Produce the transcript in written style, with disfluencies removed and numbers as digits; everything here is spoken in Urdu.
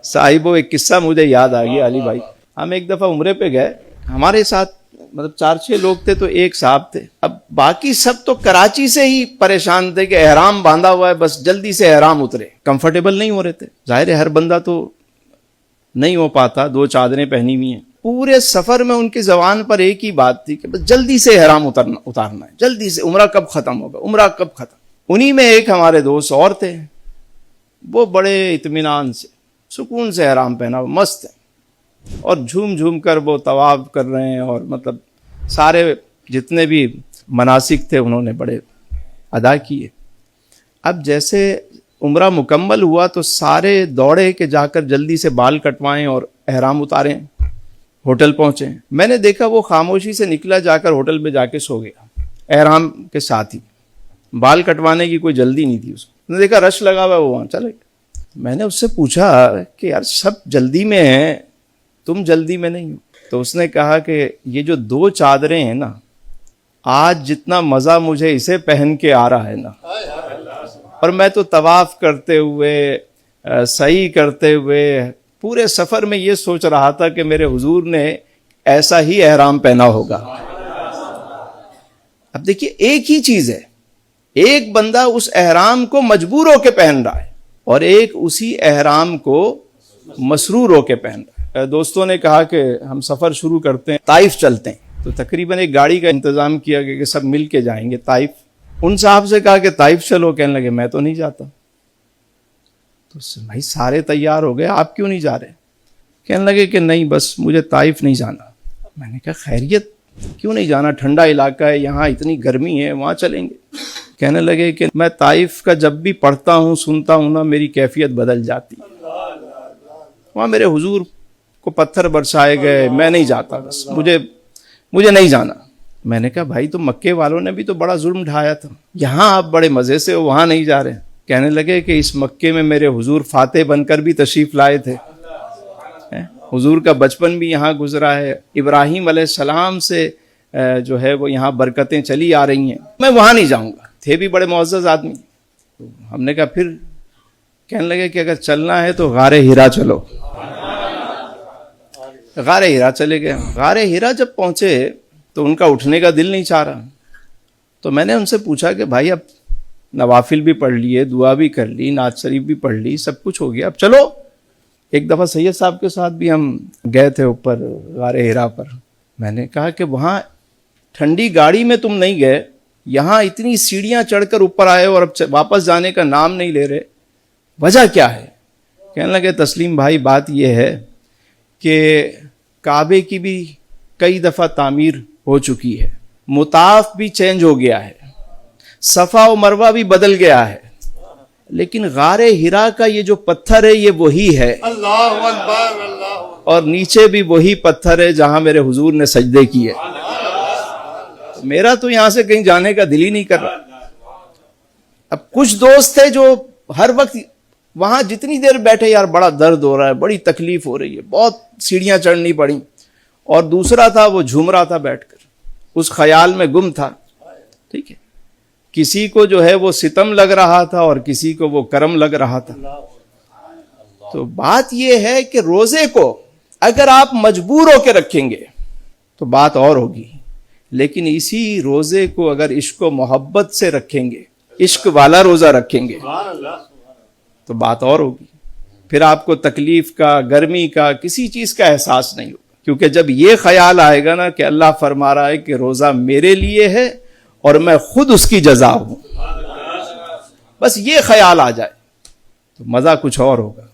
صاحبوں ایک قصہ مجھے یاد آ گیا علی بھائی. ہم ایک دفعہ عمرے پہ گئے, ہمارے ساتھ مطلب 4-6 لوگ تھے, تو ایک صاحب تھے. اب باقی سب تو کراچی سے ہی پریشان تھے کہ احرام باندھا ہوا ہے, بس جلدی سے احرام اترے. کمفرٹیبل نہیں ہو رہے تھے, ظاہر ہے ہر بندہ تو نہیں ہو پاتا, 2 چادریں پہنی ہوئی ہیں. پورے سفر میں ان کی زبان پر ایک ہی بات تھی کہ بس جلدی سے احرام اتارنا ہے, جلدی سے, عمرہ کب ختم ہوگا, عمرہ کب ختم. انہی میں ایک ہمارے دوست اور تھے, وہ بڑے اطمینان سے سکون سے احرام پہنا, مست ہے, اور جھوم جھوم کر وہ طواف کر رہے ہیں, اور مطلب سارے جتنے بھی مناسک تھے انہوں نے بڑے ادا کیے. اب جیسے عمرہ مکمل ہوا تو سارے دوڑے کہ جا کر جلدی سے بال کٹوائیں اور احرام اتاریں. ہوٹل پہنچے, میں نے دیکھا وہ خاموشی سے نکلا, جا کر ہوٹل پہ جا کے سو گیا احرام کے ساتھ ہی. بال کٹوانے کی کوئی جلدی نہیں تھی اس کو. میں نے دیکھا رش لگا ہوا, وہ وہاں چلے گیا. میں نے اس سے پوچھا کہ یار سب جلدی میں ہیں, تم جلدی میں نہیں ہو؟ تو اس نے کہا کہ یہ جو 2 چادریں ہیں نا, آج جتنا مزہ مجھے اسے پہن کے آ رہا ہے نا, اور میں تو طواف کرتے ہوئے, سعی کرتے ہوئے پورے سفر میں یہ سوچ رہا تھا کہ میرے حضور نے ایسا ہی احرام پہنا ہوگا. اب دیکھیے ایک ہی چیز ہے, ایک بندہ اس احرام کو مجبور ہو کے پہن رہا ہے, اور ایک اسی احرام کو مسرور ہو کے پہن رہا ہے. دوستوں نے کہا کہ ہم سفر شروع کرتے ہیں, طائف چلتے ہیں. تو تقریباً ایک گاڑی کا انتظام کیا گیا کہ سب مل کے جائیں گے طائف. ان صاحب سے کہا کہ طائف چلو, کہنے لگے میں تو نہیں جاتا. تو بھائی سارے تیار ہو گئے, آپ کیوں نہیں جا رہے؟ کہنے لگے کہ نہیں بس مجھے طائف نہیں جانا. میں نے کہا خیریت, کیوں نہیں جانا؟ ٹھنڈا علاقہ ہے, یہاں اتنی گرمی ہے, وہاں چلیں گے. کہنے لگے کہ میں طائف کا جب بھی پڑھتا ہوں سنتا ہوں نا, میری کیفیت بدل جاتی. وہاں میرے حضور کو پتھر برسائے گئے, میں نہیں جاتا, بس مجھے نہیں جانا. میں نے کہا بھائی تو مکے والوں نے بھی تو بڑا ظلم ڈھایا تھا, یہاں آپ بڑے مزے سے وہاں نہیں جا رہے. کہنے لگے کہ اس مکے میں میرے حضور فاتح بن کر بھی تشریف لائے تھے, حضور کا بچپن بھی یہاں گزرا ہے, ابراہیم علیہ السلام سے جو ہے وہ یہاں برکتیں چلی آ رہی ہیں, میں وہاں نہیں جاؤں گا. تھے بھی بڑے معزز آدمی. تو ہم نے کہا پھر؟ کہنے لگے کہ اگر چلنا ہے تو غار ہرا چلو. غار ہرا چلے گئے. غار ہرا جب پہنچے تو ان کا اٹھنے کا دل نہیں چاہ رہا. تو میں نے ان سے پوچھا کہ بھائی اب نوافل بھی پڑھ لیے, دعا بھی کر لی, نعت شریف بھی پڑھ لی, سب کچھ ہو گیا, اب چلو. ایک دفعہ سید صاحب کے ساتھ بھی ہم گئے تھے اوپر غار ہرا پر. میں نے کہا کہ وہاں ٹھنڈی گاڑی میں تم نہیں گئے, یہاں اتنی سیڑھیاں چڑھ کر اوپر آئے اور اب واپس جانے کا نام نہیں لے رہے, وجہ کیا ہے؟ کہنے لگے تسلیم بھائی بات یہ ہے کہ کعبے کی بھی کئی دفعہ تعمیر ہو چکی ہے, مطاف بھی چینج ہو گیا ہے, صفا و مروہ بھی بدل گیا ہے, لیکن غار ہرا کا یہ جو پتھر ہے یہ وہی ہے, اللہ اکبر, اللہ اور نیچے بھی وہی پتھر ہے جہاں میرے حضور نے سجدے کیے. میرا تو یہاں سے کہیں جانے کا دل ہی نہیں کر رہا. اب کچھ دوست تھے جو ہر وقت وہاں جتنی دیر بیٹھے یار بڑا درد ہو رہا ہے, بڑی تکلیف ہو رہی ہے, بہت سیڑھیاں چڑھنی پڑیں, اور دوسرا تھا وہ جھوم رہا تھا بیٹھ کر, اس خیال میں گم تھا. ٹھیک ہے, کسی کو جو ہے وہ ستم لگ رہا تھا اور کسی کو وہ کرم لگ رہا تھا. تو بات یہ ہے کہ روزے کو اگر آپ مجبور ہو کے رکھیں گے تو بات اور ہوگی, لیکن اسی روزے کو اگر عشق و محبت سے رکھیں گے, عشق والا روزہ رکھیں گے, تو بات اور ہوگی. پھر آپ کو تکلیف کا, گرمی کا, کسی چیز کا احساس نہیں ہوگا. کیونکہ جب یہ خیال آئے گا نا کہ اللہ فرما رہا ہے کہ روزہ میرے لیے ہے اور میں خود اس کی جزا ہوں, بس یہ خیال آ جائے تو مزہ کچھ اور ہوگا.